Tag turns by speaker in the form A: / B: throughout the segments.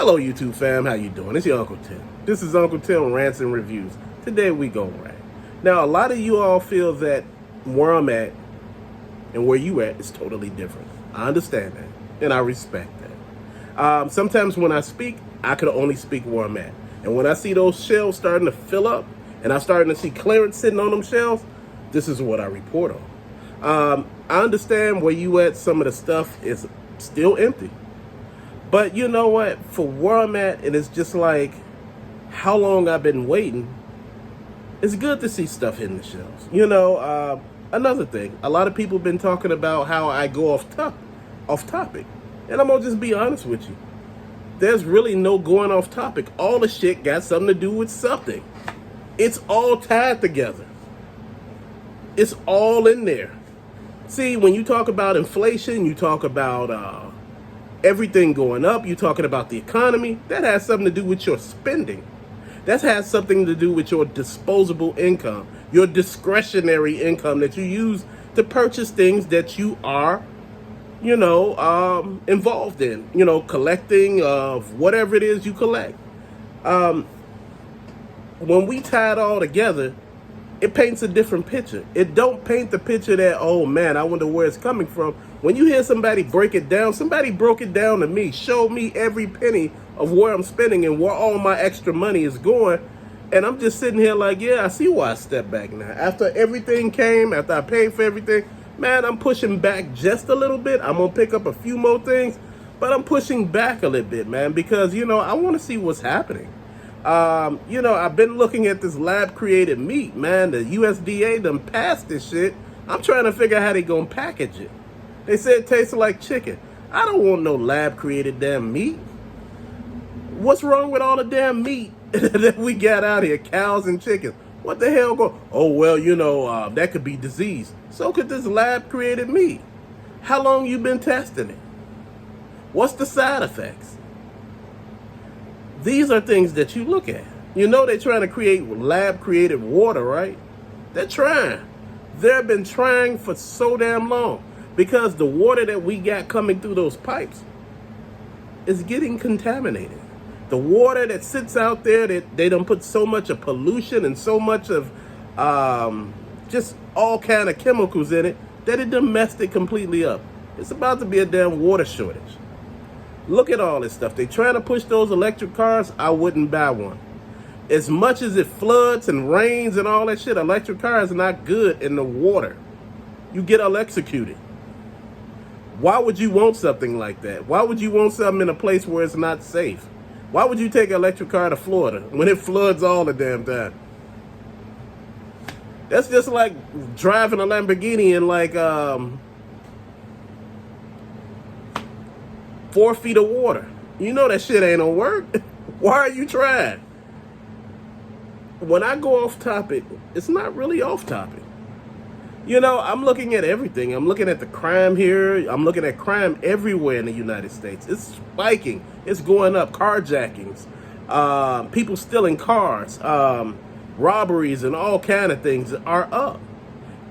A: Hello YouTube fam, how you doing? It's your Uncle Tim. This is Uncle Tim Rants and Reviews. Today we go rant. Now a lot of you all feel that where I'm at and where you at is totally different. I understand that and I respect that. Sometimes when I speak, I could only speak where I'm at. And when I see those shelves starting to fill up and I'm starting to see clearance sitting on them shelves, this is what I report on. I understand where you at, some of the stuff is still empty. But you know what? For where I'm at, and it's just like how long I've been waiting, it's good to see stuff hitting the shelves. Another thing, a lot of people have been talking about how I go off topic. And I'm going to just be honest with you. There's really no going off topic. All the shit got something to do with something. It's all tied together. It's all in there. See, when you talk about inflation, you talk about everything going up, you're talking about the economy, that has something to do with your spending. That has something to do with your disposable income, your discretionary income that you use to purchase things that you are, involved in, collecting of whatever it is you collect. When we tie it all together, it paints a different picture. It don't paint the picture that, oh man, I wonder where it's coming from. When you hear somebody break it down, somebody broke it down to me, showed me every penny of where I'm spending and where all my extra money is going. And I'm just sitting here like, yeah, I see why I stepped back now. After everything came, after I paid for everything, man, I'm pushing back just a little bit. I'm going to pick up a few more things, but I'm pushing back a little bit, man, because, I want to see what's happening. I've been looking at this lab-created meat, man. The USDA done passed this shit. I'm trying to figure out how they gonna package it. They said it tastes like chicken. I don't want no lab-created damn meat. What's wrong with all the damn meat that we got out here, cows and chickens? What the hell go? Oh, well, that could be disease. So could this lab-created meat. How long you been testing it? What's the side effects? These are things that you look at. They're trying to create lab-created water, right? They're trying. They've been trying for so damn long because the water that we got coming through those pipes is getting contaminated. The water that sits out there, that they done put so much of pollution and so much of just all kind of chemicals in it that it done messed it completely up. It's about to be a damn water shortage. Look at all this stuff. They trying to push those electric cars. I wouldn't buy one. As much as it floods and rains and all that shit, electric cars are not good in the water. You get electrocuted. Why would you want something like that? Why would you want something in a place where it's not safe? Why would you take an electric car to Florida when it floods all the damn time? That's just like driving a Lamborghini in like 4 feet of water. You know that shit ain't gonna work. Why are you trying? When I go off topic, it's not really off topic. I'm looking at everything. I'm looking at the crime here. I'm looking at crime everywhere in the United States. It's spiking. It's going up. Carjackings, people stealing cars, robberies, and all kind of things are up.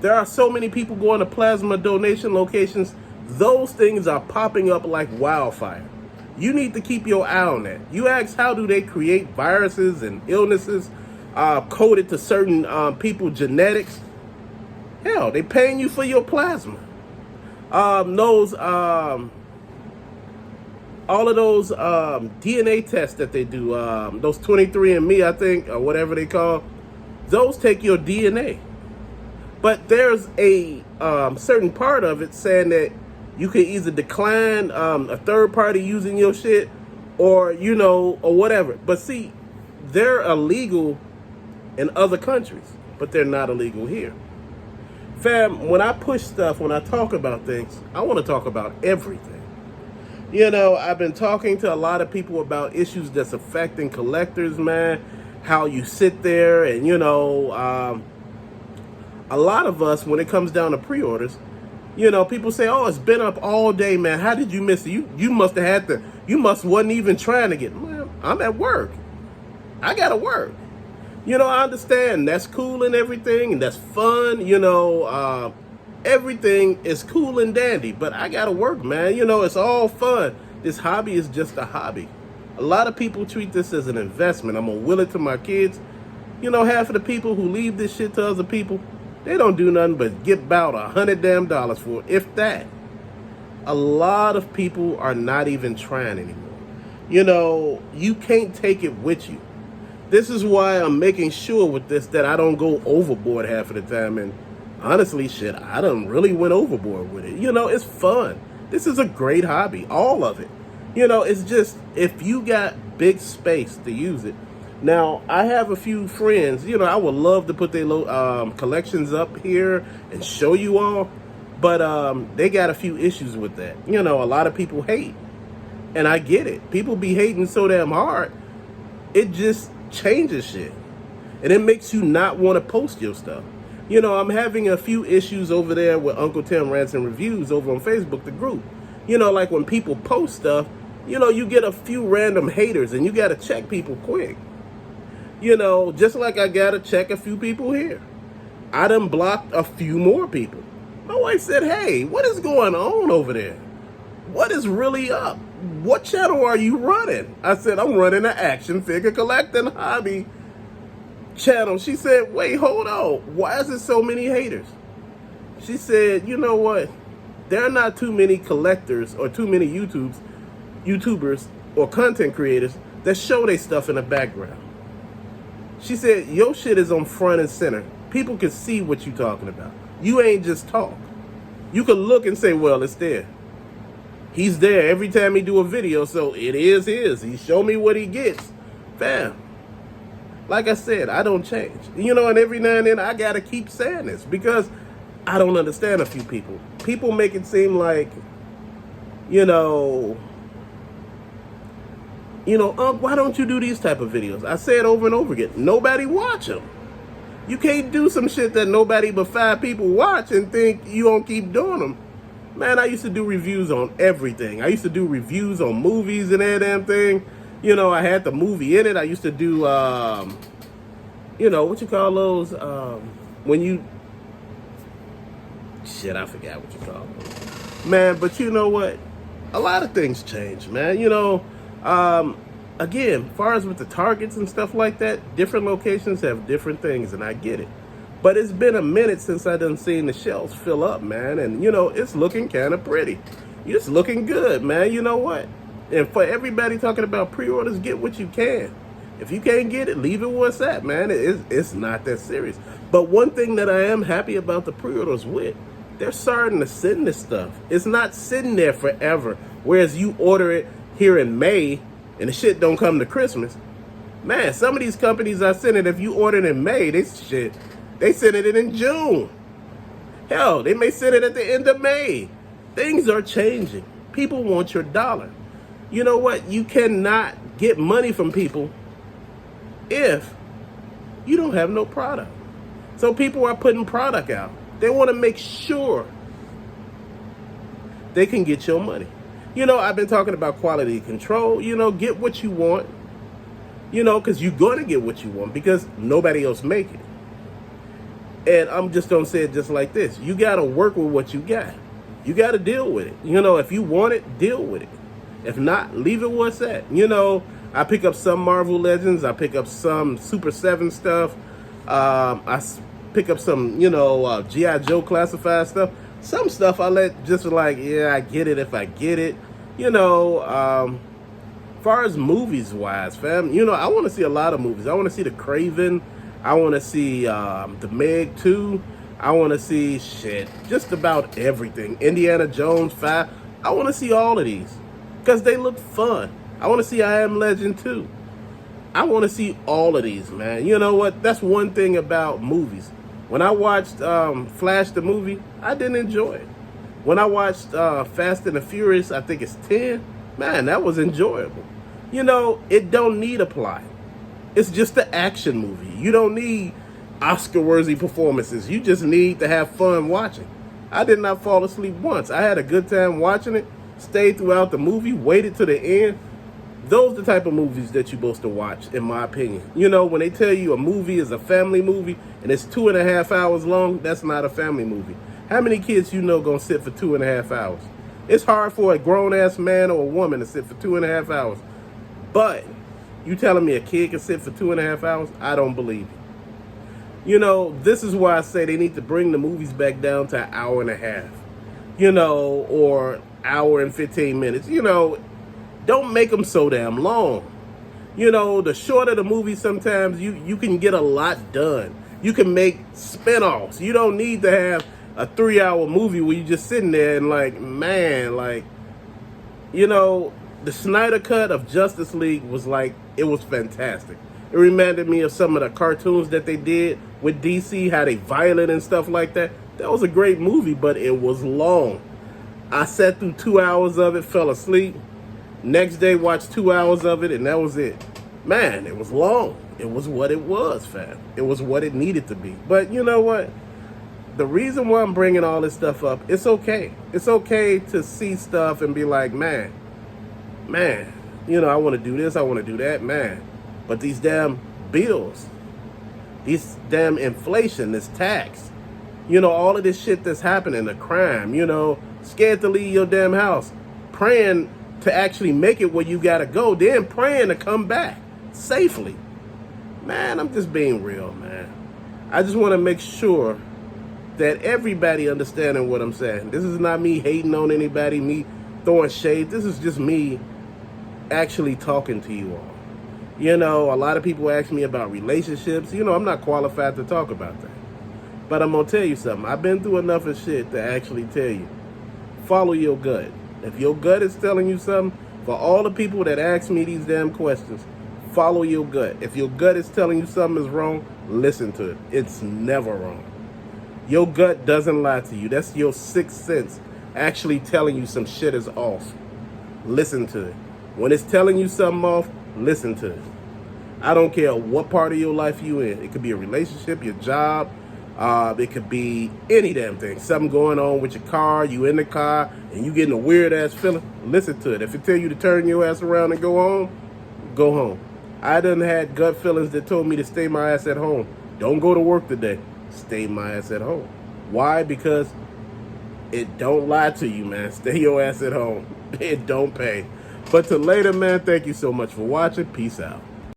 A: There are so many people going to plasma donation locations. Those things are popping up like wildfire. You need to keep your eye on that. You ask, how do they create viruses and illnesses coded to certain people's genetics? Hell, they paying you for your plasma. All of those DNA tests that they do, those 23andMe, I think, or whatever they call, those take your DNA. But there's a certain part of it saying that you can either decline a third party using your shit or whatever. But see, they're illegal in other countries, but they're not illegal here. Fam, when I push stuff, when I talk about things, I want to talk about everything. I've been talking to a lot of people about issues that's affecting collectors, man. How you sit there and, a lot of us, when it comes down to pre-orders, people say, oh, it's been up all day, man. How did you miss it? You must have had to, you must wasn't even trying to get, man, I'm at work. I got to work. I understand that's cool and everything, and that's fun, everything is cool and dandy, but I got to work, man. It's all fun. This hobby is just a hobby. A lot of people treat this as an investment. I'm going to will it to my kids. You know, half of the people who leave this shit to other people, they don't do nothing but get about $100 for it, if that. A lot of people are not even trying anymore. You know, you can't take it with you. This is why I'm making sure with this that I don't go overboard half of the time. And honestly, shit, I done really went overboard with it. You know, it's fun. This is a great hobby, all of it. You know, it's just, if you got big space to use it. Now, I have a few friends, you know, I would love to put their collections up here and show you all. But they got a few issues with that. You know, a lot of people hate. And I get it. People be hating so damn hard. It just changes shit. And it makes you not want to post your stuff. You know, I'm having a few issues over there with Uncle Tim Rants and Reviews over on Facebook, the group. You know, like when people post stuff, you know, you get a few random haters and you got to check people quick. You know, just like I got to check a few people here. I done blocked a few more people. My wife said, hey, what is going on over there? What is really up? What channel are you running? I said, I'm running an action figure collecting hobby channel. She said, wait, hold on. Why is there so many haters? She said, you know what? There are not too many collectors or too many YouTubers or content creators that show their stuff in the background. She said, your shit is on front and center. People can see what you're talking about. You ain't just talk. You can look and say, well, it's there. He's there every time he do a video, so it is his. He show me what he gets. Fam. Like I said, I don't change. You know, and every now and then I got to keep saying this because I don't understand a few people. People make it seem like, you know, why don't you do these type of videos? I say it over and over again. Nobody watch them. You can't do some shit that nobody but 5 people watch and think you gonna keep doing them. Man, I used to do reviews on everything. I used to do reviews on movies and that damn thing. You know, I had the movie in it. I used to do, you know, what you call those? When you... Shit, I forgot what you call them. Man, but you know what? A lot of things change, man. You know, again, as far as with the Targets and stuff like that, different locations have different things, and I get it. But it's been a minute since I done seen the shelves fill up, man. And, you know, it's looking kind of pretty. It's looking good, man. You know what? And for everybody talking about pre-orders, get what you can. If you can't get it, leave it where it's at, man. It's not that serious. But one thing that I am happy about the pre-orders with, they're starting to send this stuff. It's not sitting there forever. Whereas you order it here in May and the shit don't come to Christmas. Man, some of these companies I send it, if you order it in May, they send it in June. Hell, they may send it at the end of May. Things are changing. People want your dollar. You know what? You cannot get money from people if you don't have no product. So people are putting product out. They want to make sure they can get your money. You know, I've been talking about quality control. You know, get what you want. You know, because you're going to get what you want because nobody else make it. And I'm just going to say it just like this. You got to work with what you got. You got to deal with it. You know, if you want it, deal with it. If not, leave it where it's at. You know, I pick up some Marvel Legends. I pick up some Super 7 stuff. I pick up some, you know, G.I. Joe classified stuff. Some stuff I let just like, yeah, I get it if I get it. You know, far as movies wise, fam, you know, I want to see a lot of movies. I want to see The Craven. I want to see The Meg 2. I want to see just about everything. Indiana Jones 5. I want to see all of these because they look fun. I want to see I Am Legend 2. I want to see all of these, man. You know what? That's one thing about movies. When I watched Flash the movie, I didn't enjoy it. When I watched Fast and the Furious, I think it's 10, man, that was enjoyable. You know, it don't need a plot. It's just an action movie. You don't need Oscar-worthy performances. You just need to have fun watching. I did not fall asleep once. I had a good time watching it, stayed throughout the movie, waited to the end. Those are the type of movies that you're supposed to watch, in my opinion. You know, when they tell you a movie is a family movie and it's 2.5 hours long, that's not a family movie. How many kids you know gonna sit for 2.5 hours? It's hard for a grown-ass man or a woman to sit for 2.5 hours. But you telling me a kid can sit for 2.5 hours? I don't believe it. You know, this is why I say they need to bring the movies back down to an hour and a half. You know, or hour and 15 minutes. You know, don't make them so damn long. You know, the shorter the movie, sometimes you can get a lot done. You can make spinoffs. You don't need to have a 3-hour movie where you're just sitting there and like, man, like, you know, the Snyder cut of Justice League was like, it was fantastic. It reminded me of some of the cartoons that they did with DC, how they violent and stuff like that. That was a great movie, but it was long. I sat through 2 hours of it, fell asleep. Next day, watched 2 hours of it, and that was it. Man, it was long. It was what it was, fam. It was what it needed to be. But you know what? The reason why I'm bringing all this stuff up, it's okay. It's okay to see stuff and be like, man, you know, I want to do this, I want to do that, man. But these damn bills, these damn inflation, this tax, you know, all of this shit that's happening, the crime, you know, scared to leave your damn house, praying to actually make it where you got to go, then praying to come back safely. Man, I'm just being real, man. I just want to make sure that everybody understanding what I'm saying. This is not me hating on anybody, me throwing shade. This is just me actually talking to you all. You know, a lot of people ask me about relationships. You know, I'm not qualified to talk about that. But I'm going to tell you something. I've been through enough of shit to actually tell you. Follow your gut. If your gut is telling you something, for all the people that ask me these damn questions, follow your gut. If your gut is telling you something is wrong, listen to it. It's never wrong. Your gut doesn't lie to you. That's your sixth sense actually telling you some shit is off. Listen to it. When it's telling you something off, listen to it. I don't care what part of your life you in. It could be a relationship, your job. It could be any damn thing. Something going on with your car, you in the car, and you getting a weird ass feeling. Listen to it. If it tell you to turn your ass around and go home, go home. I done had gut feelings that told me to stay my ass at home. Don't go to work today. Stay my ass at home. Why? Because it don't lie to you, man. Stay your ass at home. It don't pay. But till later, man, thank you so much for watching. Peace out.